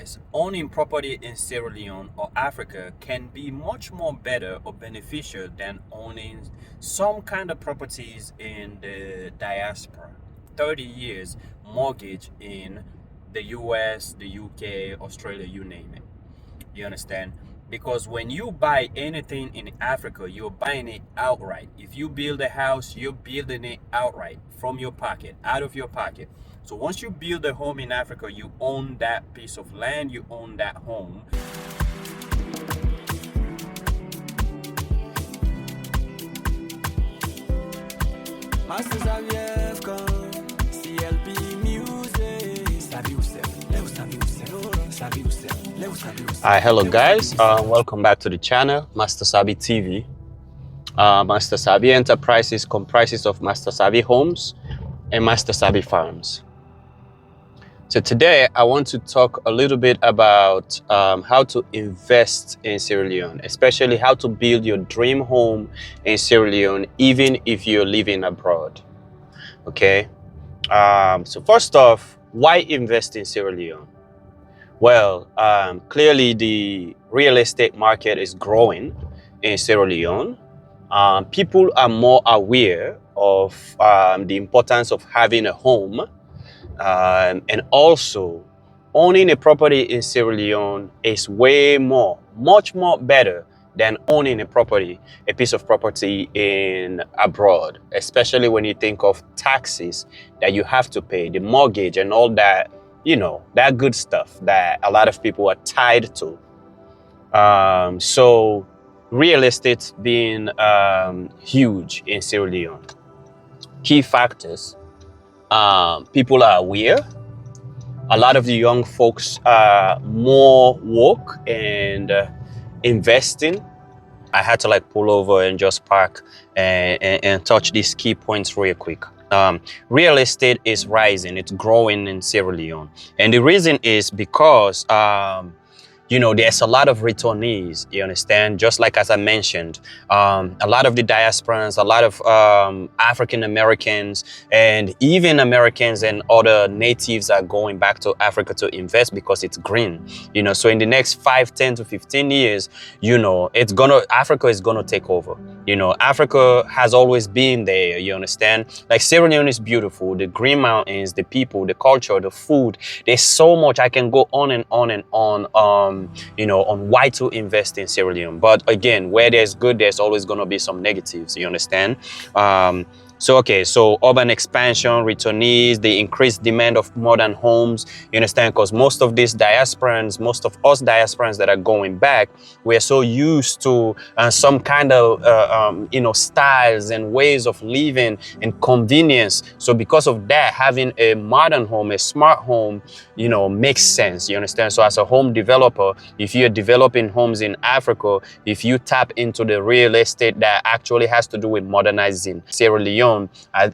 guys, owning property in Sierra Leone or Africa can be much more better or beneficial than owning some kind of properties in the diaspora. 30 years mortgage in the US, the UK, Australia, you name it. You understand? Because when you buy anything in Africa, you're buying it outright. If you build a house, you're building it outright from your pocket, out of your pocket. So once you build a home in Africa, you own that piece of land, you own that home. Mastersabbi Homes, CLP music. Sabi yourself, Leo sabi yourself, sabi yourself, Leo sabi yourself. Hi, hello guys. Welcome back to the channel, Mastersabbi TV. Mastersabbi Enterprises comprises of Mastersabbi Homes and Mastersabbi Farms. So today I want to talk a little bit about how to invest in Sierra Leone, especially how to build your dream home in Sierra Leone, even if you're living abroad. Okay. So first off, why invest in Sierra Leone? Well, clearly the real estate market is growing in Sierra Leone. People are more aware of the importance of having a home. And also, owning a property in Sierra Leone is much more better than owning a piece of property in abroad, especially when you think of taxes that you have to pay, the mortgage and all that, that good stuff that a lot of people are tied to. So real estate being huge in Sierra Leone. Key factors. People are aware. A lot of the young folks are more woke and investing. I had to pull over and just park and touch these key points real quick. Real estate is rising, it's growing in Sierra Leone. And the reason is because there's a lot of returnees, you understand? Just like as I mentioned, a lot of the diasporans, a lot of African Americans, and even Americans and other natives are going back to Africa to invest because it's green. So in the next 5, 10 to 15 years, Africa is gonna take over. Africa has always been there, you understand? Like Sierra Leone is beautiful, the Green Mountains, the people, the culture, the food. There's so much. I can go on and on and on on why to invest in Sierra Leone. But again, where there's good, there's always going to be some negatives, you understand? So urban expansion, returnees, the increased demand of modern homes, you understand? Because most of us diasporans that are going back, we're so used to some kind of, styles and ways of living and convenience. So because of that, having a modern home, a smart home, makes sense, you understand? So as a home developer, if you're developing homes in Africa, if you tap into the real estate that actually has to do with modernizing Sierra Leone,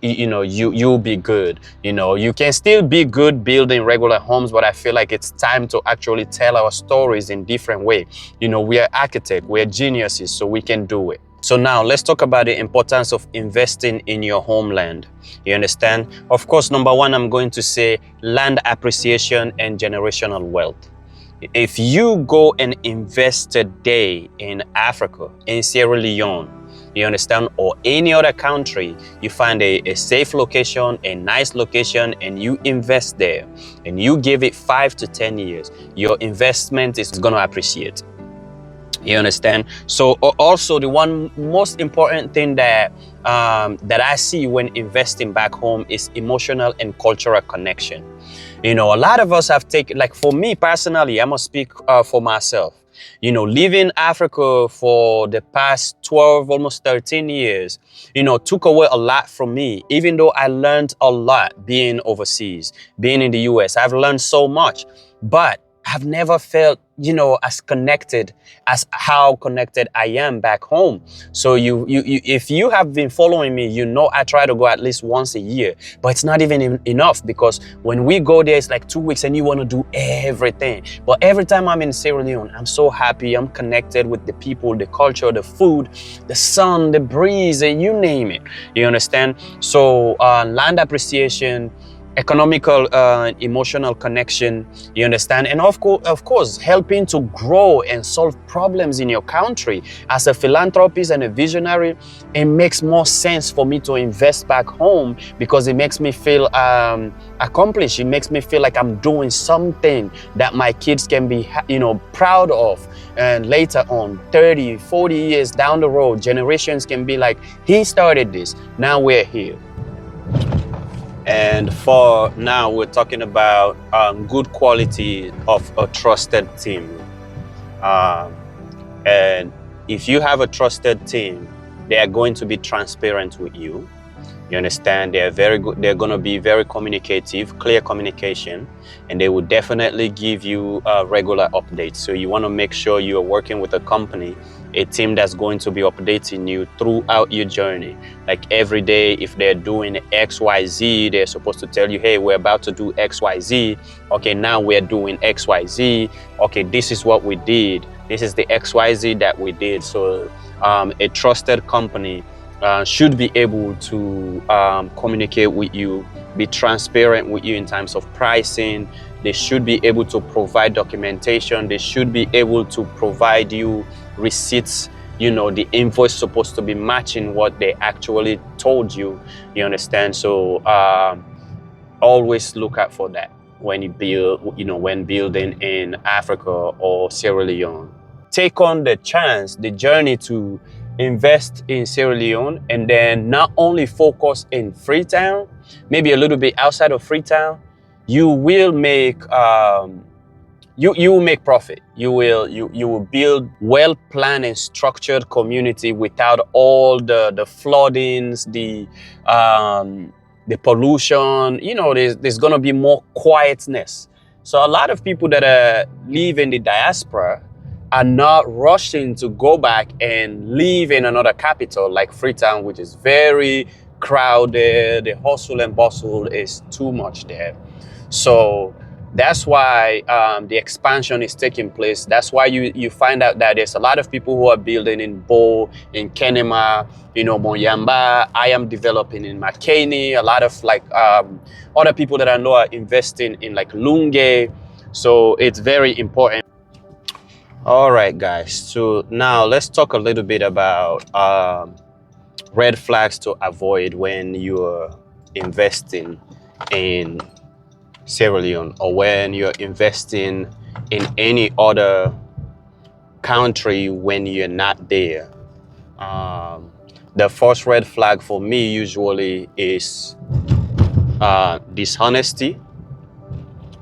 you'll be good. You can still be good building regular homes, but I feel like it's time to actually tell our stories in different way. We are architects, we are geniuses, so we can do it. So now let's talk about the importance of investing in your homeland. You understand? Of course, number one, I'm going to say land appreciation and generational wealth. If you go and invest today in Africa, in Sierra Leone, you understand, or any other country, you find a safe location, a nice location, and you invest there, and you give it 5 to 10 years, your investment is going to appreciate. You understand? So also the one most important thing that I see when investing back home is emotional and cultural connection. A lot of us have taken, for me personally, I must speak for myself. Living Africa for the past 12, almost 13 years, took away a lot from me. Even though I learned a lot being overseas, being in the US, I've learned so much, but I've never felt, as connected as how connected I am back home. So if you have been following me, I try to go at least once a year, but it's not even enough, because when we go there, it's like 2 weeks and you want to do everything. But every time I'm in Sierra Leone, I'm so happy. I'm connected with the people, the culture, the food, the sun, the breeze, and you name it. You understand? So land appreciation, economical, emotional connection, you understand, and of course, helping to grow and solve problems in your country. As a philanthropist and a visionary, it makes more sense for me to invest back home because it makes me feel accomplished. It makes me feel like I'm doing something that my kids can be, proud of. And later on, 30, 40 years down the road, generations can be like, he started this, now we're here. And for now, we're talking about good quality of a trusted team. And if you have a trusted team, they are going to be transparent with you. You understand? They're very good. They're going to be very communicative, clear communication, and they will definitely give you regular updates. So you want to make sure you are working with a company, a team that's going to be updating you throughout your journey. Like every day, if they're doing XYZ, they're supposed to tell you, hey, we're about to do XYZ. Okay, now we're doing XYZ. Okay, this is what we did. This is the XYZ that we did. So a trusted company should be able to communicate with you, be transparent with you in terms of pricing. They should be able to provide documentation. They should be able to provide you receipts. The invoice supposed to be matching what they actually told you. You understand? So always look out for that when you build, when building in Africa or Sierra Leone. Take on the chance, the journey to invest in Sierra Leone, and then not only focus in Freetown, maybe a little bit outside of Freetown. You will make you will make profit. You will build well-planned and structured community without all the floodings, the pollution. There's gonna be more quietness. So a lot of people that live in the diaspora are not rushing to go back and live in another capital like Freetown, which is very crowded. The hustle and bustle is too much there. So that's why the expansion is taking place. That's why you find out that there's a lot of people who are building in Bo, in Kenema, Moyamba. I am developing in McKinney. A lot of other people that I know are investing in like Lunge. So it's very important. All right, guys. So now let's talk a little bit about red flags to avoid when you're investing in Sierra Leone or when you're investing in any other country when you're not there. The first red flag for me usually is dishonesty,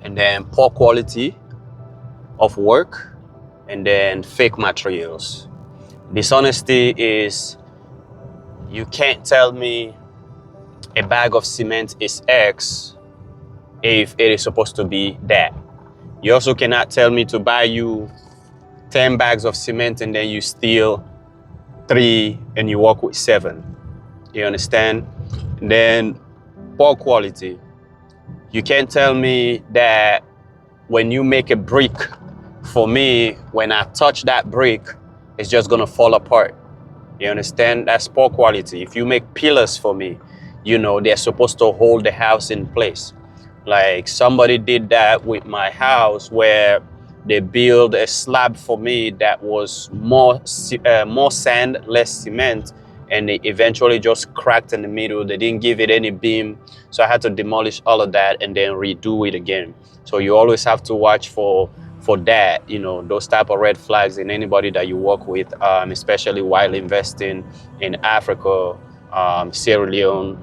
and then poor quality of work, and then fake materials. Dishonesty is, you can't tell me a bag of cement is X if it is supposed to be that. You also cannot tell me to buy you 10 bags of cement and then you steal 3 and you walk with 7. You understand? And then poor quality. You can't tell me that when you make a brick, for me, when I touch that brick, it's just gonna fall apart. You understand? That's poor quality. If you make pillars for me, they're supposed to hold the house in place. Like somebody did that with my house where they built a slab for me that was more sand, less cement, and it eventually just cracked in the middle. They didn't give it any beam. So I had to demolish all of that and then redo it again. So you always have to watch for that, those type of red flags in anybody that you work with, especially while investing in Africa, Sierra Leone,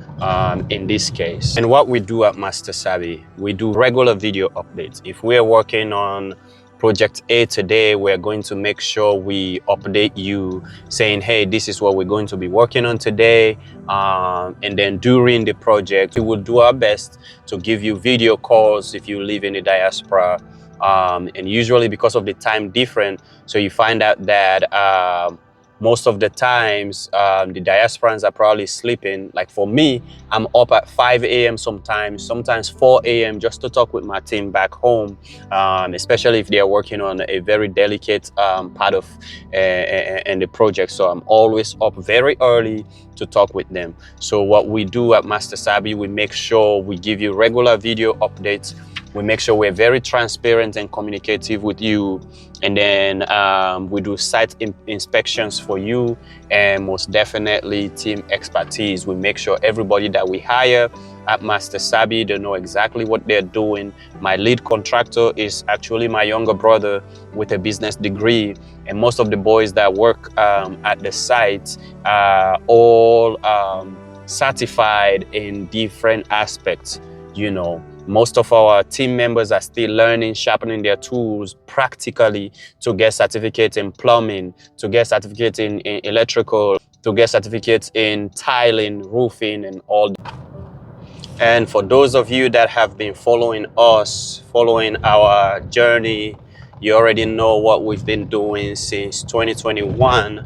in this case. And what we do at Mastersabbi, we do regular video updates. If we're working on project A today, we're going to make sure we update you saying, hey, this is what we're going to be working on today. And then during the project, we will do our best to give you video calls if you live in the diaspora. And usually because of the time difference, so you find out that most of the times the diasporans are probably sleeping. Like for me, I'm up at 5 a.m. sometimes 4 a.m. just to talk with my team back home, especially if they're working on a very delicate part of in the project. So I'm always up very early to talk with them. So what we do at Mastersabbi, we make sure we give you regular video updates. We make sure we're very transparent and communicative with you. And then we do site inspections for you, and most definitely team expertise. We make sure everybody that we hire at Mastersabbi, they know exactly what they're doing. My lead contractor is actually my younger brother with a business degree. And most of the boys that work at the site are all certified in different aspects, you know. Most of our team members are still learning, sharpening their tools practically to get certificates in plumbing, to get certificates in electrical, to get certificates in tiling, roofing, and all. And for those of you that have been following us, following our journey, you already know what we've been doing since 2021.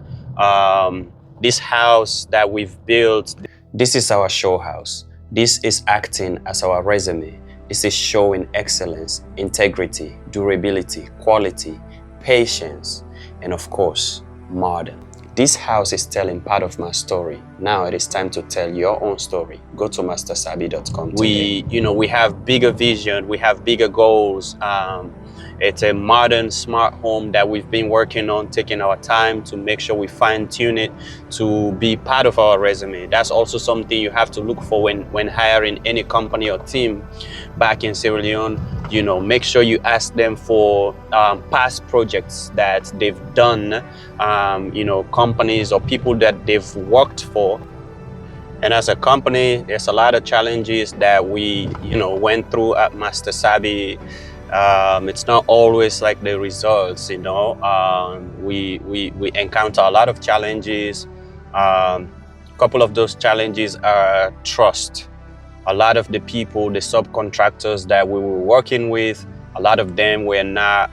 This house that we've built, this is our show house. This is acting as our resume. This is showing excellence, integrity, durability, quality, patience, and of course, modern. This house is telling part of my story. Now it is time to tell your own story. Go to mastersabbi.com today. We have bigger vision, we have bigger goals. It's a modern, smart home that we've been working on, taking our time to make sure we fine-tune it to be part of our resume. That's also something you have to look for when hiring any company or team back in Sierra Leone. Make sure you ask them for past projects that they've done, companies or people that they've worked for. And as a company, there's a lot of challenges that we, went through at Mastersabbi. It's not always like the results, we encounter a lot of challenges. A couple of those challenges are trust. A lot of the people, the subcontractors that we were working with, a lot of them were not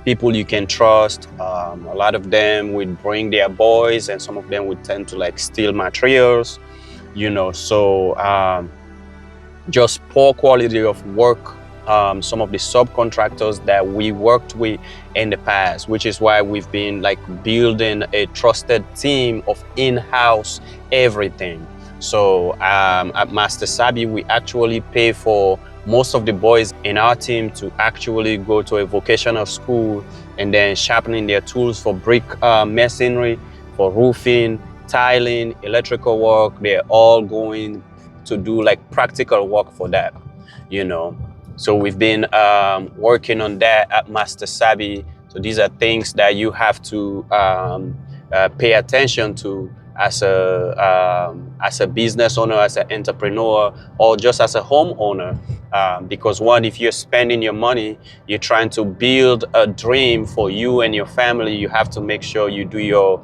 people you can trust. A lot of them would bring their boys, and some of them would tend to steal materials, so just poor quality of work. Some of the subcontractors that we worked with in the past, which is why we've been building a trusted team of in-house everything. So at Mastersabbi, we actually pay for most of the boys in our team to actually go to a vocational school and then sharpening their tools for brick masonry, for roofing, tiling, electrical work. They're all going to do practical work for that, So we've been working on that at Mastersabbi. So these are things that you have to pay attention to as a business owner, as an entrepreneur, or just as a homeowner. Because if you're spending your money, you're trying to build a dream for you and your family, you have to make sure you do your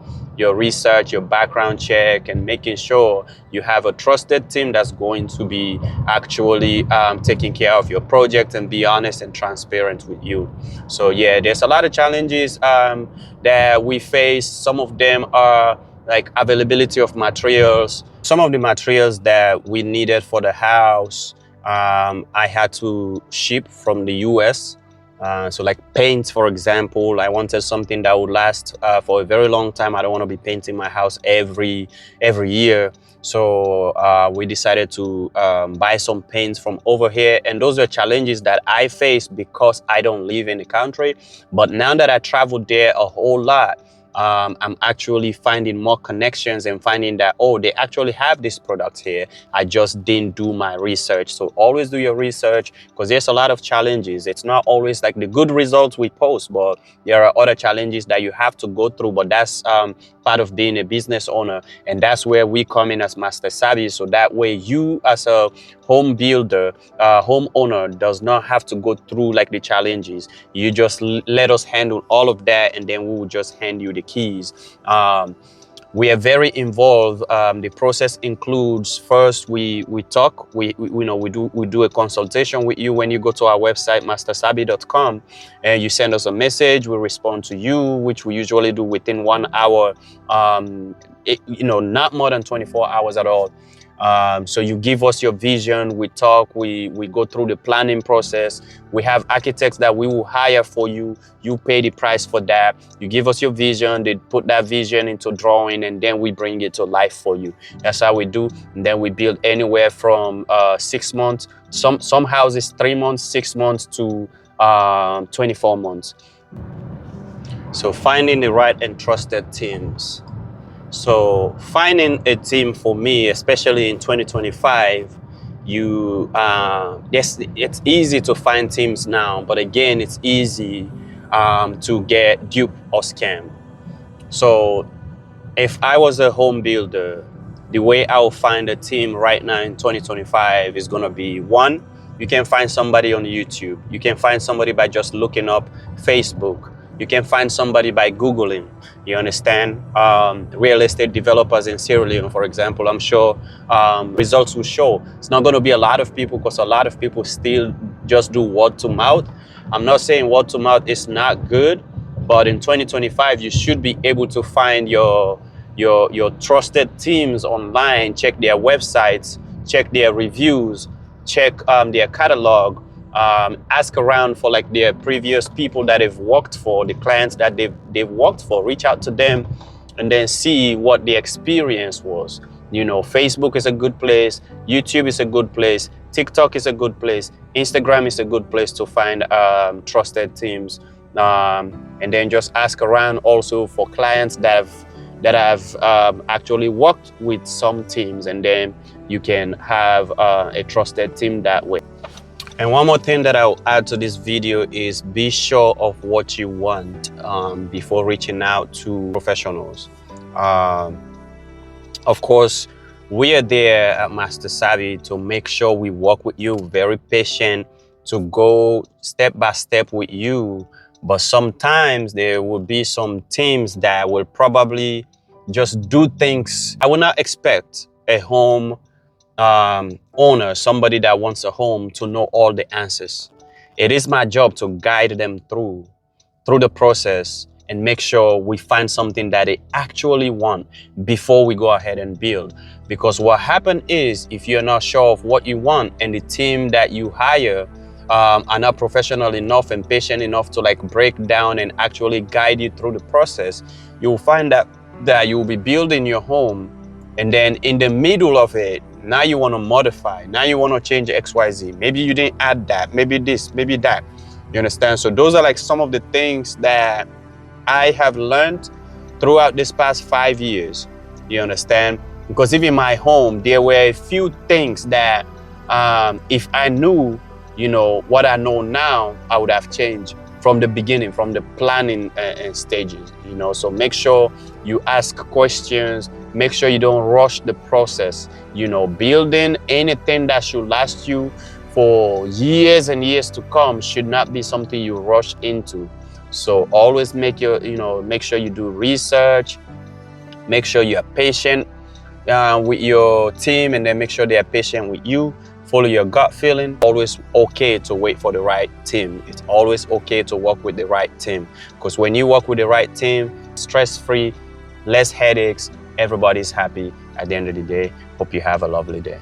research, your background check, and making sure you have a trusted team that's going to be actually taking care of your project and be honest and transparent with you. So yeah, there's a lot of challenges that we face. Some of them are availability of materials. Some of the materials that we needed for the house, I had to ship from the US. So paint, for example, I wanted something that would last for a very long time. I don't want to be painting my house every year. So we decided to buy some paints from over here. And those are challenges that I faced because I don't live in the country. But now that I traveled there a whole lot, I'm actually finding more connections and finding that, they actually have this product here. I just didn't do my research. So always do your research, because there's a lot of challenges. It's not always the good results we post, but there are other challenges that you have to go through. But that's part of being a business owner. And that's where we come in as Mastersabbi. So that way you as a home builder, homeowner, does not have to go through the challenges. You just let us handle all of that, and then we will just hand you the keys. We are very involved. The process includes, first we talk, we do a consultation with you. When you go to our website mastersabbi.com and you send us a message, we respond to you, which we usually do within 1 hour, not more than 24 hours at all. So you give us your vision, we talk, we go through the planning process. We have architects that we will hire for you. You pay the price for that. You give us your vision, they put that vision into drawing, and then we bring it to life for you. That's how we do. And then we build anywhere from 6 months, some houses 3 months, 6 months to 24 months. So finding the right and trusted teams. So finding a team for me, especially in 2025, yes, it's easy to find teams now, but again, it's easy to get duped or scammed. So if I was a home builder, the way I will find a team right now in 2025 is going to be, one, you can find somebody on YouTube. You can find somebody by just looking up Facebook. You can find somebody by Googling. You understand? Real estate developers in Sierra Leone, for example, I'm sure results will show. It's not going to be a lot of people, because a lot of people still just do word to mouth. I'm not saying word to mouth is not good, but in 2025, you should be able to find your trusted teams online. Check their websites, check their reviews, check their catalog. Ask around for like their previous people that they've worked for, the clients that they've worked for. Reach out to them and then see what the experience was. Facebook is a good place, YouTube is a good place, TikTok is a good place, Instagram is a good place to find trusted teams. And then just ask around also for clients that have actually worked with some teams, and then you can have a trusted team that way. And one more thing that I'll add to this video is be sure of what you want before reaching out to professionals. Of course, we are there at Mastersabbi to make sure we work with you, very patient, to go step by step with you. But sometimes there will be some teams that will probably just do things. I would not expect a home owner, somebody that wants a home, to know all the answers. It is my job to guide them through the process and make sure we find something that they actually want before we go ahead and build. Because what happens is, if you're not sure of what you want and the team that you hire are not professional enough and patient enough to like break down and actually guide you through the process, you'll find that you'll be building your home, and then in the middle of it, now you want to modify, now you want to change XYZ. Maybe you didn't add that, maybe this, maybe that. You understand? So those are like some of the things that I have learned throughout this past 5 years. You understand? Because even my home, there were a few things that if I knew, what I know now, I would have changed from the beginning, from the planning stages. So make sure you ask questions. Make sure you don't rush the process. Building anything that should last you for years and years to come should not be something you rush into. So always make sure you do research. Make sure you're patient with your team, and then make sure they're patient with you. Follow your gut feeling. Always okay to wait for the right team. It's always okay to work with the right team, because when you work with the right team, stress-free, less headaches, everybody's happy at the end of the day. Hope you have a lovely day.